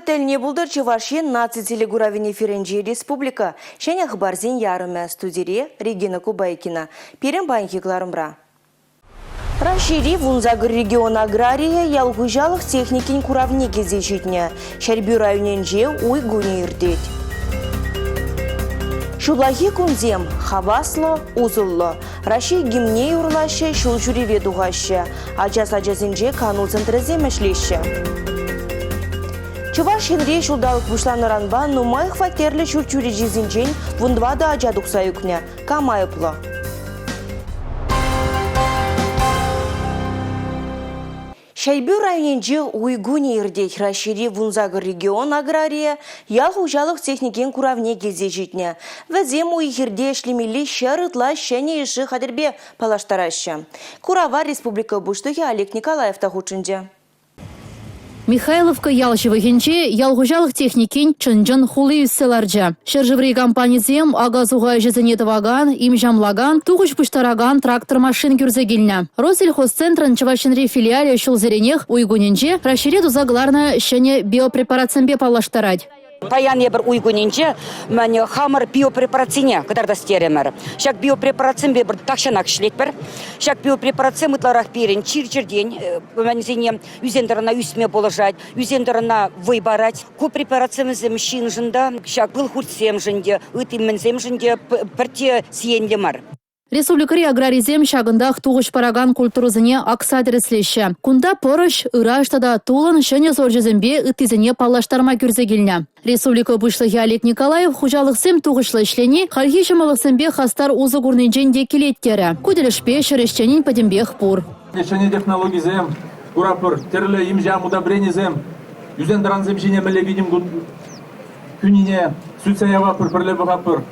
телне булдыр Чувашин наци телегуравини Ференджи Республика. Шенях барзин ярыма студире Регина Кубайкина. Перен банки кларымбра. Рашири вунзагыр регион агрария ялгужалых техникин куравни кезешітіне. Шарбю районенже уйгуни ирдет. Шулахи кунзем, хавасло, узулло. Раши гимне юрлаще, шулчуреве дугаще. Ачас-ачасынже канул центрызе мәшлеші. Чуваш хенре шулдалық бұшланыранба нумай хватерлі шулчуре жезінжен вундвада ажадукса юкне. Камайыплы. Шайбю районенже уйгуни ирдет Рашири вунзагыр регион агрария ялгужалық техникен куравне келзе жетіне. Вәзем уйхерде шлемелі шарытла шәне еші қадырбе палаштараща. Курава республика бұштығы Олег Николаев тахучынде. Михайловка ялшывы хенче ялгужалық техникин чынжын хулы үсселарджа. Шержеврей компанизем агазуға жезенетоваган, имжамлаган, туғыш пуштараган трактор машин күрзегілні. Россельхозцентрын Чувашинри филиале шулзеренех уйгуненже Рашире дузагларна шене биопрепарацембе палаштарать. Паян ебір уйгуненже мәне хамыр биопрепарацине кадарда стеремер. Шак биопрепарацембе бір такшанак шлетпер. Шак биопрепарацем ытларах перен чир-чирден мәнезене үзендерына үсме положать, үзендерына выбарать. Ку препарацемізем шин жында, шак был хуртсем жынде, үтіммензем жынде пірте сиендемар. Республикари аграризем шагындах туғыш параган культурызыне аксадреслеші. Кунда порыш ыраштада тулын шыне зоржезембе үттізіне палаштарма күрзегіліне. Республика бұшлығы Олег Николаев хужалықсем туғышлы ішлені хархи шымалықсембе хастар узы гурненжен декелеттері. Күділішпе шырышченін падембех пур. Шыне технологизем, курапыр, терлі имжам удобренизем, юзендіранзем жіне мілі видим күніне сүтсаява пір-пірлі бұғапыр.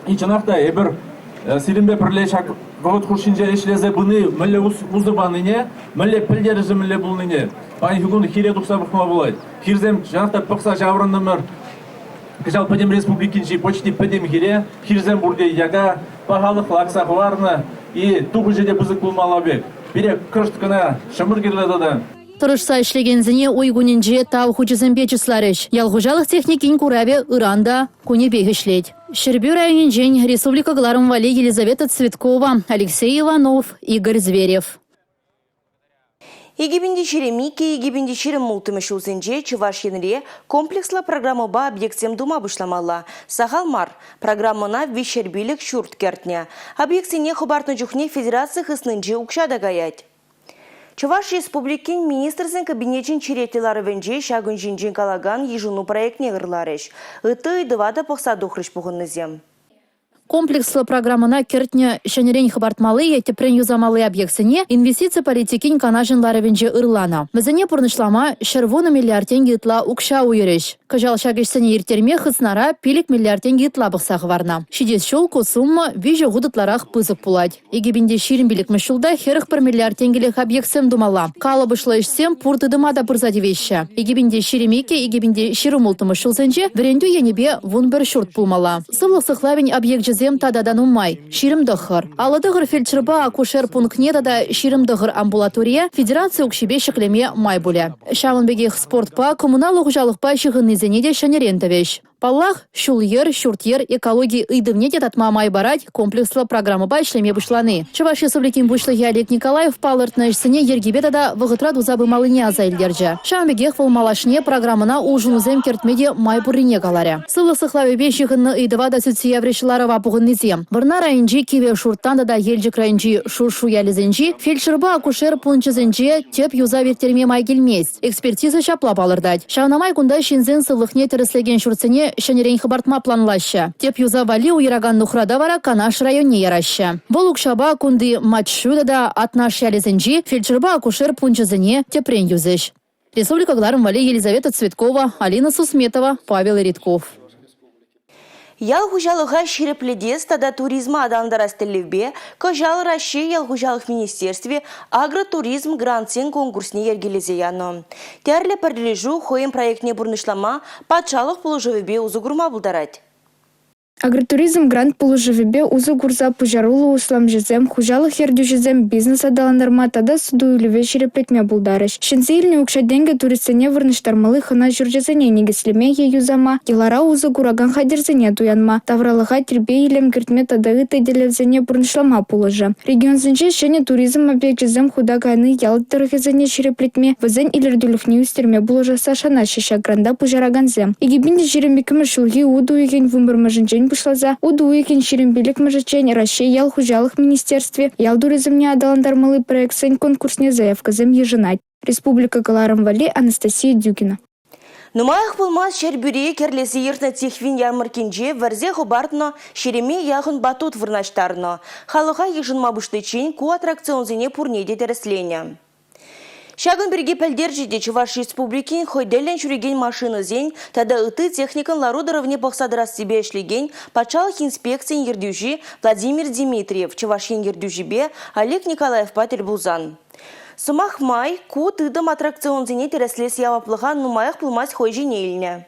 Ичынақта ебір Сиринбе пірлешак ғот хушинже ешлезе бұны мүлі ұзы баныне, мүлі пілдеріжі мүлі бұлныне. Пай хүгін хире тұқса бұқма болады. Хирзем жанақта пықса жаврынымыр. Кыжал пәдем республикинжи почти пәдем хире, хирзем бұрде яға, пағалық лақсақ варны, и туғы жеде бұзық бұлмала бек. Бере күршт кіна шымыр керледі. Тұрышса ішлегензіне уйгуненже тау хучызембе чысларыш. Ялгужалық техникин кураве ыранда куне бегішлет. Шербю районенжен республика гларым вали Елизавета Цветкова, Алексей Иванов, Игорь Зверев. Егибинди шеремике, егибинди шерем мултымыш узенже Чувашинре комплексла программа ба объектсем дума бышламалла. Сахалмар программына вишербилік шурт кертне. Объектсене хубартны жүхне федерация хыснынже укшада гаять. Чуваш республикин министрсен кабинетчин черетелары венже шагын жинжин калаган ежуну проектне ғырларыш. Ыты идывада пықса духрыш бұғыннызем. Комплекслы программына кертне шәнерен хабартмалы тепрен юзамалы объектсене инвестиция политикин канажынлары венже ырлана. Мізіне пұрнышлама шервуны миллиард тенге ытла укша уйрыш. Кажал шагышсене ертерме хыснара пилик миллиард тенге ытла бұқсағы варна. Шидес шолку сумма вижу ғудытларақ пызық пулать. Егебінде ширин билік мүшілда херых 1 миллиард тенгелек объектсем думала. Калы бұшлы ішсем пурты дымада пырзады веща. Егебінде ширемеке, егебінде ширумулты мүшілсенже вренду енебе вун бір шурт пулмала. Сылық сықлавень объект зем тададан умай, ширим дұғыр. Алыдығыр фельдшерба акушер пунктне тада ширим дұғыр амбулатория федерация укшебе шықлеме май бұлі. Шамынбегех спортпа, коммунал ұғжалықпа шығыннызене де шанерентовеш. Паллах, шулйер, шуртьер, экологии ыдывне татма май барать комплекслы программы байшлеме бұшланы. Чуваш республикин бұшлығы Олег Николаев палыртнышсыне ергебе тада вғытрад узабы малыне азайлдерджа. Шамбегех вылмалашне программына ұжынызем кертмеде май бұрыне каларе. Сылы сықлавы бешіғынны ыдывада сүтсия врешіларова бұғыннызем. Бірна райынжи кеве шурттан да елжік райынжи шуршу ялізенжи, фельдшерба акушер пунчызенжи теп юза вертерме май келмес. Экспертиза шапла балырдать. Шавнамай кунда шинзен сылықне тіріслеген шуртсене шәнерен хабартма планлаща. Теп юза вали уйраган нухрада вара Канаш районе яраща. Бұл укшаба кунды матчуда да атнаш ялезенжи фельдшерба акушер пунчызене тепрен юзеш. Республика гларым вали Елизавета Цветкова, Алина Сусметова, Павел Ритков. Ялгужалыға ширепледес тада туризма адамдарастылевбе, кожал Раши ялгужалық министерстве агротуризм грантсен конкурсне ергелезе яно. Тәрлі пірлежу хоем проектне бұрнышлама патшалық пұлыжывебе узугурма бұлдарать. Агротуризм грант пулужывебе узы гурза пужарулы услам жезем, хужалы хердю жезем бизнес адаландарма тада суду үліве шереплетме булдарыш. Шынсы илне укшаденге туристене вырныштармалы хына жүржезене негеслеме юзама, елара узы гураган хадерзене туянма, тавралыға тирбе илем кертме тадагы теделевзене бұрнышлама пулыжы. Регион зінче шене туризм объект жезем худаганы ялыттырғызене шереплетме, візен илердулюхне үстерме булыжы сашана шеша гранда пужараганзем. Игибинде жирембекімі шулги уду еген вымбырмажынчен пышлаза, уду еген ширембелік мажычен Россия ял хужалых министерстве, ял туризмне адаландармалы проектсен конкурсне заявказем еженать. Республика Галарам-Вали, Анастасия Дюкина. Нумаях пулмаз шербюре керлесі ертна тихвин ярмаркинже варзе хубартно шереме яхын батут вырнаштарно. Халыха ежынма буштычен ку аттракционзене пурнеде тересления. Шагын берге пәлдержеде Чуваш Республикин хойделен жүреген машины зен, тада ыты техникан ларудыровне бақсадырас себе эшлеген патшалық инспекциян ердюжи Владимир Дмитриев, Чувашин ердюжибе Олег Николаев патель бузан. Сымах май ку тыдым аттракцион зене тереслес яваплыған нумаях пылмас хой женеліне.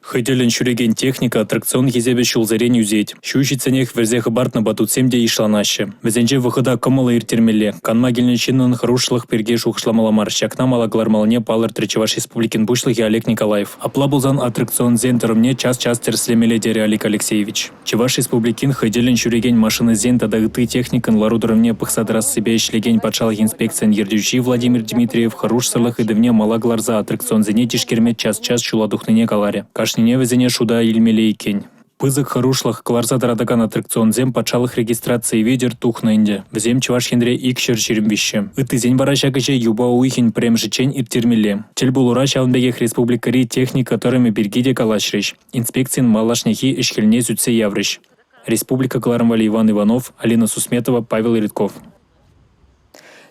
Хыделен шүреген техника аттракцион езебе шулзарен юзеть. Шуйшиценех верзех бартна батутсемде ишланаще. Везенже выхода кымыла иртермеле. Канма гельнечиннан хрушлых перге шухшламаламар. Шакна малаглармалне палыр Чуваш Республикин бушлыхи Олег Николаев. Аплабулзан аттракцион зентерымне час-час терслемеле дере Олег Алексеевич. Чуваш Республикин хыделен шүреген машины зен тадагыты техникан ларудыровне пыхсадрас себе ишлеген патшалық инспекциян ердюжи Владимир Дмитриев хрушлых идывне малагларза аттракцион зене тишкерме час-час шуладухныне каларе. Кашнине везене шуда илмеле икен. Пызык харушлых кларза тарадаган аттракцион зем патшалық регистрации ведер тухна инде. Взем Чуваш хендре икшер шерембище. Ытызень барашакыче юба уихин прем жичень иртермеле. Телбулура шаунбегех республикари техник, которыми бергиде калашрещ. Инспекциян малашнехи эшхельне зюдсе яврещ. Республика Галарам-Вали Иван Иванов, Алина Сусметова, Павел Редков.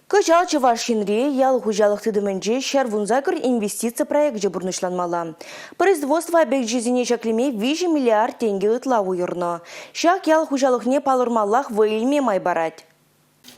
Кыжал Чувашинре ял хужалых тыдымынже шарвунзагыр инвестиция проект же бурнышланмала. Производство объект жизни шаклеме 5 миллиард тенге ытла уйырно. Шак ял хужалыхне палырмалах выльме май барать.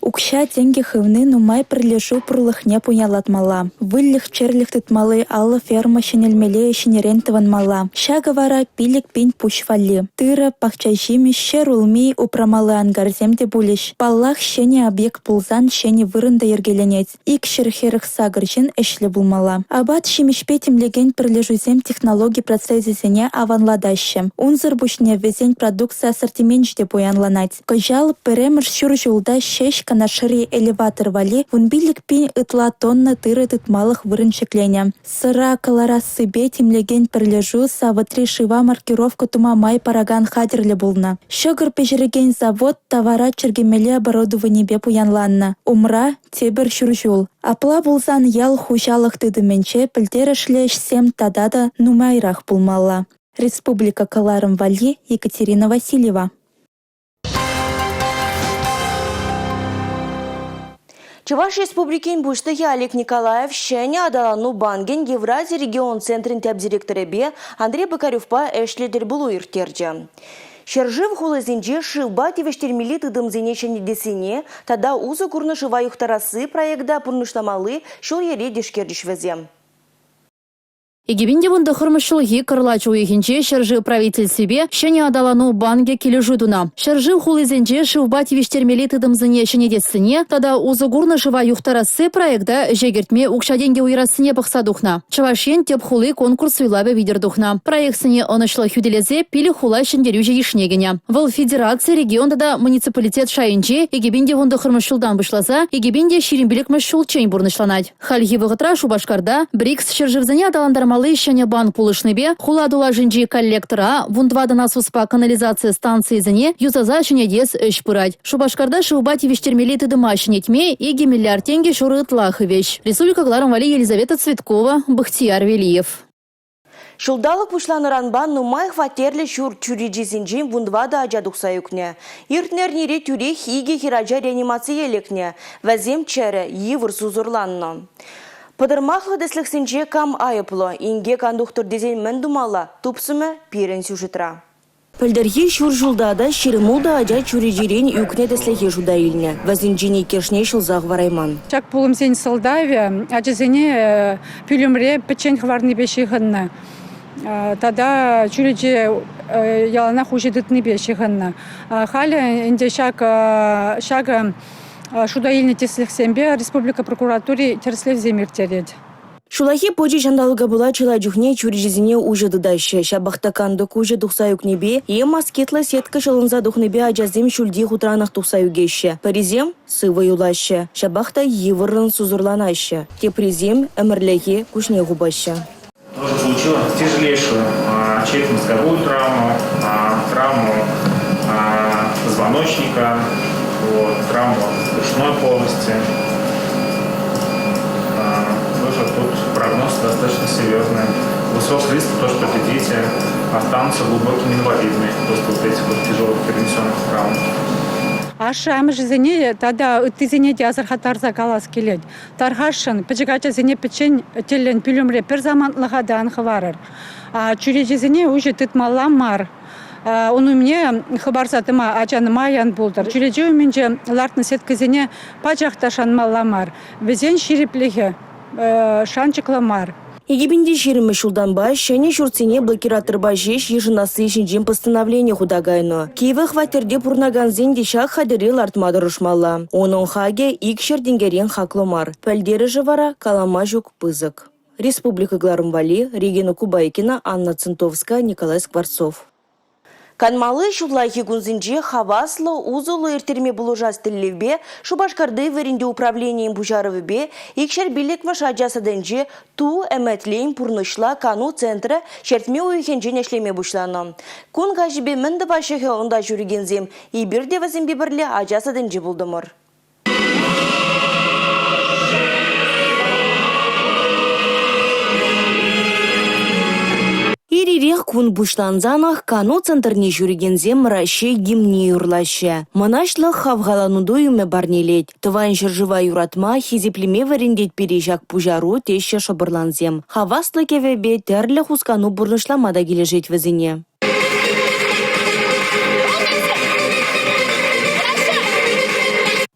Укша тенге хывны нумай прилежу пурлыхне пуялатмала. Выльлых черлих тытмалы аллы ферма шенелмеле шенерентыван мала. Шага вара пилик пень пушвали. Тыра пахчайшими шерулми упрамалы ангарземде булиш. Паллах шене объект пулзан шене вырында ергеленец. Ик шерхерых сагыржин эшле булмала. Абат шимишпетим леген прилежузем технологии процессисене аванладаще. Унзыр бушне везень продукция ассортиментжде буянланать. Кожал перемыр шуржулда шеш канашыри элеватор вали, вунбилик пин ытла тонна тыры тытмалых вырынчекленя. Сыра калара сыбе тимлеген прилежу саватри шива маркировка тума май параган хадерле булна. Шогыр пежереген завод товара чергемеле оборудование бе пуянланна. Умра тебер шуржул. Апла булзан ял хужалых тыдыменче пілтерішлеш сем тадада нумайрах булмалла. Республика Галарам-Вали, Екатерина Васильева. Чуваш Республикин буштыхи Олег Николаев шене адалану банген Евразия регион центрин тәб бе Андрей Бакаревпа эшледер булу иртерджа. Шержив хулызинже шилба тевештермели тыдымзене шене десене, тада узы курны шива юхтарасы проекта пурныштамалы шул ере дешкердиш везем. Егибинде вунда хырмышылги кырлачу ихинче шержи правитель себе шене адалану банге кележудуна. Шержи хулызенче шивба тивиштермели тыдымзыне шенедесіне, тада узыгурны шива юхтарасы проекта жегертме укшаденге уйрасыне пықсадухна. Чувашен теп хулы конкурс вилабе видердухна. Проектсыне онышлы хюделезе пили хула шендерюже ишнегене. Выл федерация регионда муниципалитет шайынче егибинде вунда хырмышылдан бышлаза, егибинде ширимбелек мышшул чейн бурнышланать. Хальги вғытра Шубашкарда БРИКС шерживзыне адаландармалы шене банк пулышныбе, хуладула жинжи коллектора, вундвада насуспа канализация станции зене, юзаза шенедес эш пырать. Шубашкарда шыуба тивиштермели тыдыма шенетме, иги миллиард тенге шуры ытлахы вещь. Республика Галарам-Вали, Елизавета Цветкова, Бахтияр Велиев. Шулдалық пушланыранбан нумай хватерлі шур чуриджизинжин вундвада ажадукса юкне. Иртнернире тюрех иги хираджа реанимация елекне. Вазем чәрі евір сузурланно. Подырмақлы десліксінже кам айыплы, инге кондуктор дезен мендумала, тупсымы пирен сюжетра. Пөлдерге шур жылдада ширимулда ажа чурижирен юкне деслеге жуда илне. Вазинжине кешне шылзақ варайман. Чак пулым сен солдаве, ажызене пүлімре печен хварны беші ғынны. Тада чуреже ялана хуже дытны бешиганна. Халя инде шага шуда илне теслих сембе республика прокуратуре теслих земиртерет. Шулахи почи жандалыга була чила жүхне чурижизине уже дыдайшы. Шабахтаканды куже тухсаюк небе, е маскетла сетка шылынза духнебе ажазем шульди хутранах тухсаюгеща. Паризем сывы юлаща. Шабахта евырын сузурланаща. Тепризем эмерлеге кушне губаща. Тоже получила тяжелейшую черепно-мозговую травму позвоночника, травму брюшной полости. Тут прогноз достаточно серьезный. Высок риск, то, что эти дети останутся глубокими инвалидами после вот этих вот тяжелых перенесенных травм. Аша зене тада тизене диазар хатарза галас келет. Тархашын печигача зене печень телен пилюмре пер заман лагадан хварар. А чурежезене уже тытмалам мар. Он у меня хабарсатыма ачаныма ян булдыр. Чуреже менже лартны сеткезене пачахта шанмалламар. Везен шириплихе шанчыкламар. Егибинде шеримы шулдан баш, шәне шурцине блокиратор бажеш еженасы ешінжен постановление худагайно. Киевы хватерде пурнаган зенде шак хадерел артмады рушмалла. Оның хаге икшер денгерен хакломар. Пәлдері жывара калама жүк пызык. Республика Гларымвали, Регина Кубайкина, Анна Центовская, Николай Скворцов. Канмалы шулайхи гунзинже хаваслы узулы иртерме булужас тиллевбе, Шубашкарды веринде управлением бужаровбе, икшер билек машаджасаденже ту эметлейн пурнышла кану центра шертме уйхенже нешлеме бушланы. Кун гажибе мінді башығы онда жүргензем, и бірде вазимбе бірле ажасаденже булдымыр. Ирирех кун бушланзанах кану центрне жүргензем раще гимне юрлаще. Манашлы хавгалануду юме барнелет. Тыван жыржыва юратма хизиплеме варендет пережак пужару теща шабырланзем. Хаваслы кевебе терлі хускану бурнышламада кележет візіне.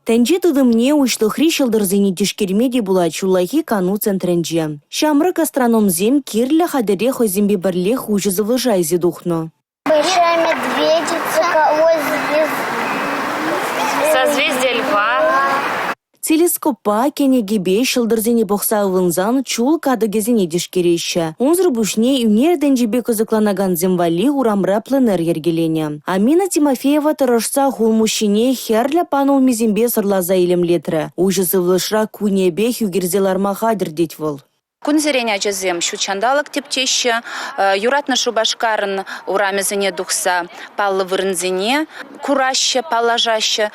Тенже тыдымне ушлыхри шылдырзыне тишкермеде була чулахи кану центренже. Шамрык астрономзем кирлі хадыре хозимбе бірле хужызывы жайзе духну. Большая медведица, созвездие льва. Телескопа кенегебе шылдырзыне боксавынзан чул кадыгезіне дишкереща. Унзыр бушне юнерден жебе кызыкланаган земвали урамра пленер ергелене. Амина Тимофеева тырышса хулмущине херля панул мизембе сырлаза илемлетрі. Ужызывлышра кунебе хюгерзеларма хадыр детвыл. Кун зрения джазем щучандалок тептеща, юратна шубашкарын урамезене духса, паллы вырынзене, кураща, палажаща,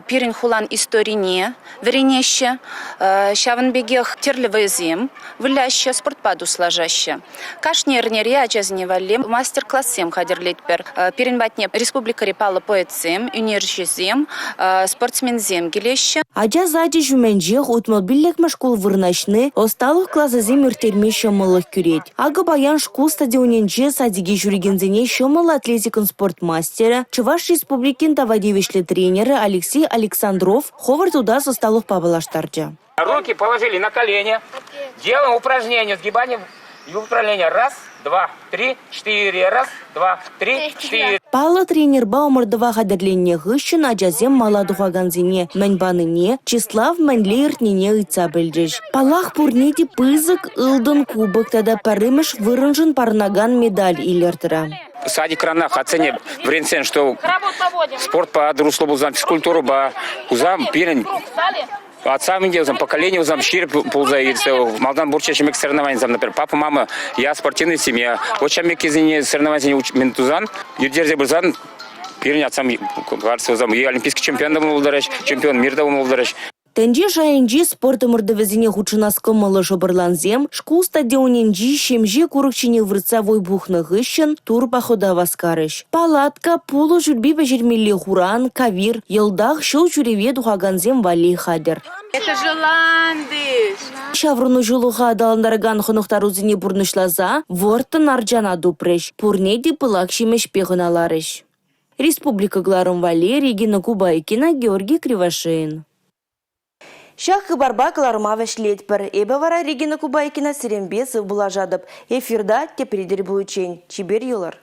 пирин хулан историне, веренеще, шаванбегех терлевый зем, выляща, спортпаду сложаща. Кашнернере аджазне вале, мастер-классем хадерлетпер, пирин батне республика репала поэтсем, юнержезем, спортсмензем гелеща. Аджазади жуменжех утмобиллек машкул вырнашны, осталых классазем иртерме шомылых күрет. Ага баян шкул стадионенже садиге жүргензене шомыл атлетикын спортмастера, Чуваш республикин тавадевишлі тренеры Алексей Александров ховар туда осталых пабалаштарджа. Руки положили на колени, делаем упражнение, сгибанием и упражнение. Раз, два, три, четыре. Раз, два, три, четыре. Пала тренер Баумардова хадерленне гыщын аджазем маладухаганзине мәнбаныне числав мәнлеертнене ыца білдіш. Палах пурнети пызык ылдын кубок тада парымыш вырынжын парнаган медаль илертіра. Садик ранах оценив вренцен, что спорт по руслу бузам, физкультуру ба узам пирен. Отца мне узам поколение узам щир пулзаится. Малдан бурчащим соревнованиям, например, папа, мама, я спортивная семья. Вот чем мекизине соревнования ментузан, юдерзе бузан пирен отцам кварцы узам. И олимпийский чемпион был дараш, чемпион мира был дараш. Тенже жайынжи спорты мырдывезіне хучынаскы мылы жобырланзем, шкул стадионенжи шемже курыкчине врыцавой бухны гыщын тур похода васкарыш. Палатка, пулы жүрбе бәжермелі хуран, кавир, елдах шыл жүреве духаганзем вали хадер. Это же ландыш. Шавруну жылуға адаландарган хонуқтарузыне бурнышлаза, вортын арджана дупрыш, пурнеди пылак шемеш пեղыналарыш. Республика Гларымвали, Регина Кубайкина, Георгий Кривошеин. Шах хыбарба кыларма вешлет пір. Эбі вара Регина Кубайкина сиренбесов була жадып. Эфирда тепредер бұлычен. Чибер юлар.